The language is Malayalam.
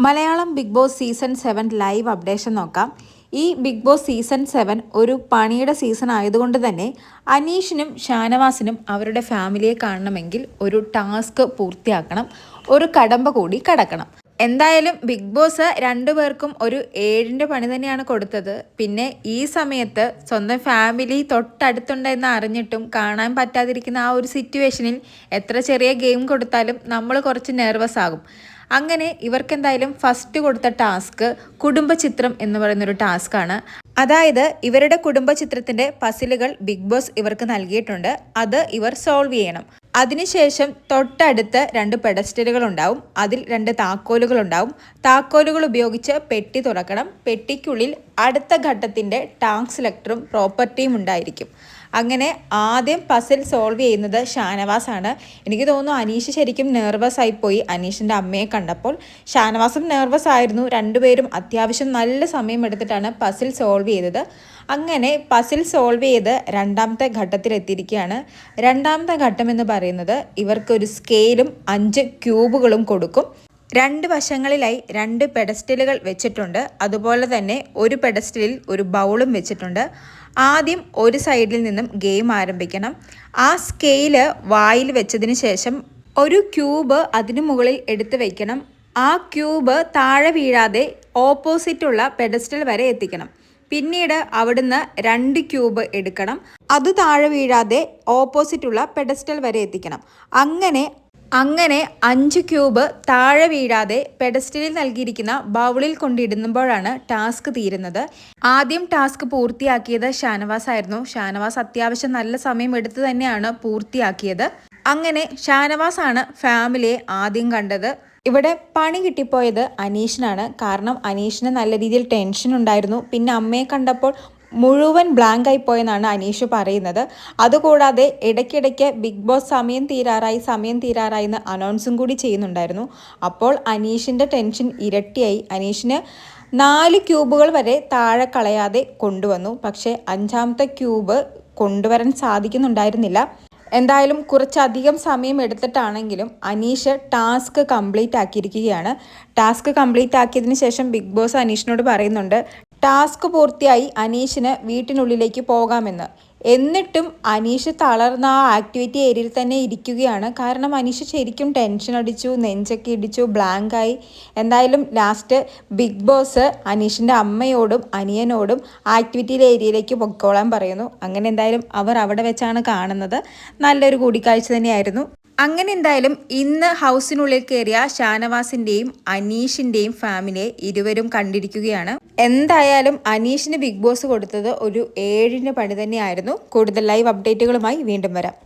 Malayalam Bigg Boss season 7 live updation നോക്കാം. ഈ ബിഗ് ബോസ് സീസൺ 7 ഒരു പണിയുടെ സീസൺ ആയതുകൊണ്ട് തന്നെ അനീഷിനും ഷാനവാസിനും അവരുടെ ഫാമിലിയെ കാണണമെങ്കിൽ ഒരു ടാസ്ക് പൂർത്തിയാക്കണം, ഒരു കടമ്പ കൂടി കടക്കണം. എന്തായാലും ബിഗ് ബോസ് രണ്ടുപേർക്കും ഒരു 7ന്റെ പണി തന്നെയാണ് കൊടുത്തത്. പിന്നെ ഈ സമയത്ത് സ്വന്തം ഫാമിലി തൊട്ടടുത്തുണ്ടെന്ന് അറിഞ്ഞിട്ടും കാണാൻ പറ്റാതിരിക്കുന്ന ആ ഒരു സിറ്റുവേഷനിൽ എത്ര ചെറിയ ഗെയിം കൊടുത്താലും നമ്മൾ കുറച്ച് നെർവസ് ആകും. അങ്ങനെ ഇവർക്ക് എന്തായാലും ഫസ്റ്റ് കൊടുത്ത ടാസ്ക് കുടുംബചിത്രം എന്ന് പറയുന്നൊരു ടാസ്ക്കാണ്. അതായത് ഇവരുടെ കുടുംബചിത്രത്തിൻ്റെ പസിലുകൾ ബിഗ് ബോസ് ഇവർക്ക് നൽകിയിട്ടുണ്ട്. അത് ഇവർ സോൾവ് ചെയ്യണം. അതിനുശേഷം തൊട്ടടുത്ത് 2 പെഡസ്റ്റലുകൾ ഉണ്ടാവും. അതിൽ 2 താക്കോലുകൾ ഉണ്ടാവും. താക്കോലുകൾ ഉപയോഗിച്ച് പെട്ടി തുറക്കണം. പെട്ടിക്കുള്ളിൽ അടുത്ത ഘട്ടത്തിൻ്റെ ടാസ്ക് സെലക്ടറും പ്രോപ്പർട്ടിയും ഉണ്ടായിരിക്കും. അങ്ങനെ ആദ്യം പസിൽ സോൾവ് ചെയ്യുന്നത് ഷാനവാസ് ആണ്. എനിക്ക് തോന്നുന്നു അനീഷ് ശരിക്കും നെർവസ് ആയിപ്പോയി അനീഷിൻ്റെ അമ്മയെ കണ്ടപ്പോൾ. ഷാനവാസും നെർവസ് ആയിരുന്നു. രണ്ടുപേരും അത്യാവശ്യം നല്ല സമയം എടുത്തിട്ടാണ് പസിൽ സോൾവ് ചെയ്തത്. അങ്ങനെ പസിൽ സോൾവ് ചെയ്ത് 2ാമത്തെ ഘട്ടത്തിലെത്തിയിരിക്കുകയാണ്. 2ാമത്തെ ഘട്ടം എന്ന് പറയുന്നത് ഇവർക്കൊരു സ്കെയിലും 5 ക്യൂബുകളും കൊടുക്കും. 2 വശങ്ങളിലായി 2 പെഡസ്റ്റലുകൾ വെച്ചിട്ടുണ്ട്. അതുപോലെ തന്നെ ഒരു പെഡസ്റ്റലിൽ ഒരു ബൗളും വെച്ചിട്ടുണ്ട്. ആദ്യം ഒരു സൈഡിൽ നിന്നും ഗെയിം ആരംഭിക്കണം. ആ സ്കെയില് വായിൽ വെച്ചതിന് ശേഷം ഒരു ക്യൂബ് അതിനു മുകളിൽ എടുത്ത് വയ്ക്കണം. ആ ക്യൂബ് താഴെ വീഴാതെ ഓപ്പോസിറ്റുള്ള പെഡസ്റ്റൽ വരെ എത്തിക്കണം. പിന്നീട് അവിടുന്ന് 2 ക്യൂബ് എടുക്കണം. അത് താഴെ വീഴാതെ ഓപ്പോസിറ്റുള്ള പെഡസ്റ്റൽ വരെ എത്തിക്കണം. അങ്ങനെ 5 ക്യൂബ് താഴെ വീഴാതെ പെഡസ്റ്റലിൽ നൽകിയിരിക്കുന്ന ബൗളിൽ കൊണ്ടിടുമ്പോഴാണ് ടാസ്ക് തീരുന്നത്. ആദ്യം ടാസ്ക് പൂർത്തിയാക്കിയത് ഷാനവാസ് ആയിരുന്നു. ഷാനവാസ് അത്യാവശ്യം നല്ല സമയം എടുത്ത് തന്നെയാണ് പൂർത്തിയാക്കിയത്. അങ്ങനെ ഷാനവാസ് ആണ് ഫാമിലിയെ ആദ്യം കണ്ടത്. ഇവിടെ പണി കിട്ടിപ്പോയത് അനീഷിനാണ്. കാരണം അനീഷിന് നല്ല രീതിയിൽ ടെൻഷൻ ഉണ്ടായിരുന്നു. പിന്നെ അമ്മയെ കണ്ടപ്പോൾ മുഴുവൻ ബ്ലാങ്ക് ആയി പോയെന്നാണ് അനീഷ് പറയുന്നത്. അതുകൂടാതെ ഇടയ്ക്കിടയ്ക്ക് ബിഗ് ബോസ് സമയം തീരാറായി എന്ന് അനൗൺസും കൂടി ചെയ്യുന്നുണ്ടായിരുന്നു. അപ്പോൾ അനീഷിൻ്റെ ടെൻഷൻ ഇരട്ടിയായി. അനീഷിന് 4 ക്യൂബുകൾ വരെ താഴെ കളയാതെ കൊണ്ടുവന്നു. പക്ഷേ 5ാമത്തെ ക്യൂബ് കൊണ്ടുവരാൻ സാധിക്കുന്നുണ്ടായിരുന്നില്ല. എന്തായാലും കുറച്ചധികം സമയം എടുത്തിട്ടാണെങ്കിലും അനീഷ് ടാസ്ക് കംപ്ലീറ്റ് ആക്കിയിരിക്കുകയാണ്. ടാസ്ക് കംപ്ലീറ്റ് ആക്കിയതിന് ശേഷം ബിഗ് ബോസ് അനീഷിനോട് പറയുന്നുണ്ട് ടാസ്ക് പൂർത്തിയായി അനീഷിന് വീട്ടിനുള്ളിലേക്ക് പോകാമെന്ന്. എന്നിട്ടും അനീഷ് തളർന്ന ആ ആക്ടിവിറ്റി ഏരിയയിൽ തന്നെ ഇരിക്കുകയാണ്. കാരണം അനീഷ് ശരിക്കും ടെൻഷൻ അടിച്ചു, നെഞ്ചൊക്കെ ഇടിച്ചു, ബ്ലാങ്കായി. എന്തായാലും ലാസ്റ്റ് ബിഗ് ബോസ് അനീഷിൻ്റെ അമ്മയോടും അനിയനോടും ആക്ടിവിറ്റി ഏരിയയിലേക്ക് പൊക്കോളാൻ പറയുന്നു. അങ്ങനെ എന്തായാലും അവർ അവിടെ വെച്ചാണ് കാണുന്നത്. നല്ലൊരു കൂടിക്കാഴ്ച തന്നെയായിരുന്നു. അങ്ങനെ എന്തായാലും ഇന്ന് ഹൗസിനുള്ളിൽ കയറിയ ഷാനവാസിൻ്റെയും അനീഷിൻ്റെയും ഫാമിലിയെ ഇരുവരും കണ്ടിരിക്കുകയാണ്. എന്തായാലും അനീഷിന് ബിഗ് ബോസ് കൊടുത്തത് ഒരു 7ന്റെ പണി തന്നെയായിരുന്നു. കൂടുതൽ ലൈവ് അപ്ഡേറ്റുകളുമായി വീണ്ടും വരാം.